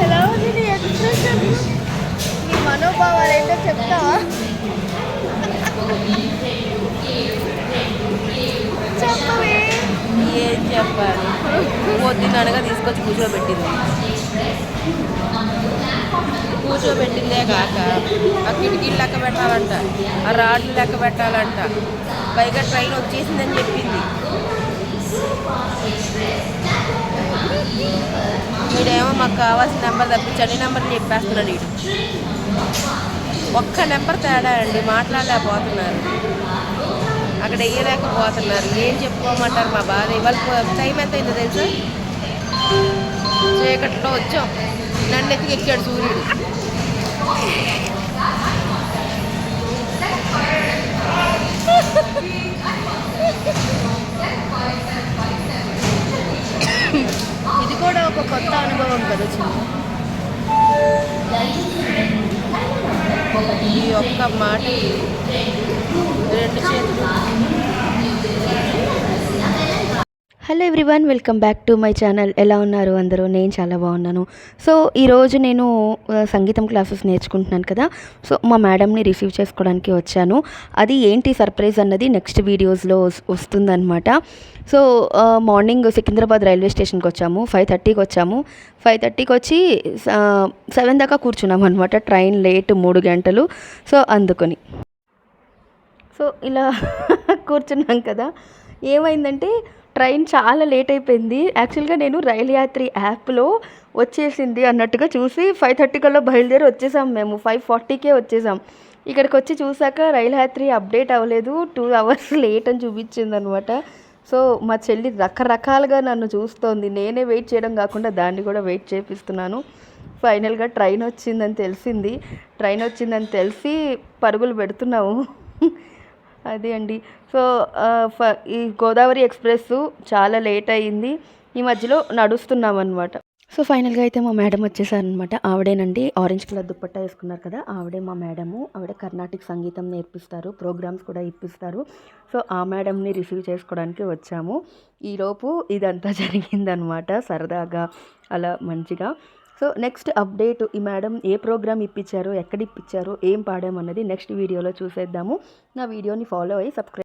ఎలా ఉంది నీ ఎక్స్ప్రెషన్? నీ మనోభావాలు ఏంటో చెప్తావా? చెప్పవే. ఏం చెప్పాలి, పొద్దున్ననగా తీసుకొచ్చి కూర్చోబెట్టిందే కాక ఆ కిటికీలు లెక్క పెట్టాలంట, ఆ రాడ్లు లెక్క పెట్టాలంట, పైగా ట్రైన్ వచ్చేసిందని చెప్పింది. వీడేమో మాకు కావాల్సిన నెంబర్ తప్పించి అన్ని నెంబర్లు చెప్పేస్తున్నాడు. వీడు ఒక్క నెంబర్ తేడా అండి, మాట్లాడలేకపోతున్నారు, అక్కడ వేయలేకపోతున్నారు. ఏం చెప్పుకోమంటారు మా బాధ. ఇవాళ టైం ఎంత అయిందో తెలుసా? చీకట్లో వచ్చాం, నన్ను ఎత్తికి ఎక్కాడు సూర్యుడు. ఇది కూడా ఒక కొత్త అనుభవం కదా చిన్న. ఈ ఒక్క మాట రెండు చేతులు. Hello everyone, welcome back to my channel. ఎలా ఉన్నారు అందరూ? నేను చాలా బాగున్నాను. సో ఈరోజు నేను సంగీతం క్లాసెస్ నేర్చుకుంటున్నాను కదా. సో మా మేడంని రిసీవ్ చేసుకోవడానికి వచ్చాను. అది ఏంటి సర్ప్రైజ్ అన్నది నెక్స్ట్ వీడియోస్లో వస్తుందన్నమాట. సో మార్నింగ్ సికింద్రాబాద్ రైల్వే స్టేషన్కి వచ్చాము. 5:30కి వచ్చాము. 5:30కి వచ్చి 7 దాకా కూర్చున్నాం అనమాట. ట్రైన్ లేట్ 3 గంటలు. సో అందుకని సో ఇలా కూర్చున్నాం కదా. ఏమైందంటే ట్రైన్ చాలా లేట్ అయిపోయింది. యాక్చువల్గా నేను రైలు యాత్రి యాప్లో వచ్చేసింది అన్నట్టుగా చూసి 5:30 కల్లా బయలుదేరి వచ్చేసాం. మేము 5:40కే వచ్చేసాం. ఇక్కడికి వచ్చి చూసాక రైలు యాత్రి అప్డేట్ అవ్వలేదు, 2 అవర్స్ లేట్ అని చూపించింది అనమాట. సో మా చెల్లి రకరకాలుగా నన్ను చూస్తోంది. నేనే వెయిట్ చేయడం కాకుండా దాన్ని కూడా వెయిట్ చేపిస్తున్నాను. ఫైనల్గా ట్రైన్ వచ్చిందని తెలిసి పరుగులు పెడుతున్నాము. అది అండి. సో ఈ గోదావరి ఎక్స్ప్రెస్ చాలా లేట్ అయ్యింది. ఈ మధ్యలో నడుస్తున్నాం అనమాట. సో ఫైనల్గా అయితే మా మేడం వచ్చేసారనమాట. ఆవిడేనండి, ఆరెంజ్ కలర్ దుప్పట్టా వేసుకున్నారు కదా, ఆవిడే మా మేడము. ఆవిడ కర్ణాటక సంగీతం నేర్పిస్తారు, ప్రోగ్రామ్స్ కూడా ఇప్పిస్తారు. సో ఆ మేడంని రిసీవ్ చేసుకోవడానికి వచ్చాము. ఈలోపు ఇదంతా జరిగిందనమాట, సరదాగా అలా మంచిగా. సో నెక్స్ట్ అప్డేట్, ఈ మేడం ఏ ప్రోగ్రామ్ ఇప్పించారో, ఎక్కడ ఇప్పించారో, ఏం పాడామన్నది నెక్స్ట్ వీడియోలో చూసేద్దాము. నా వీడియోని ఫాలో అయ్యి సబ్స్క్రైబ్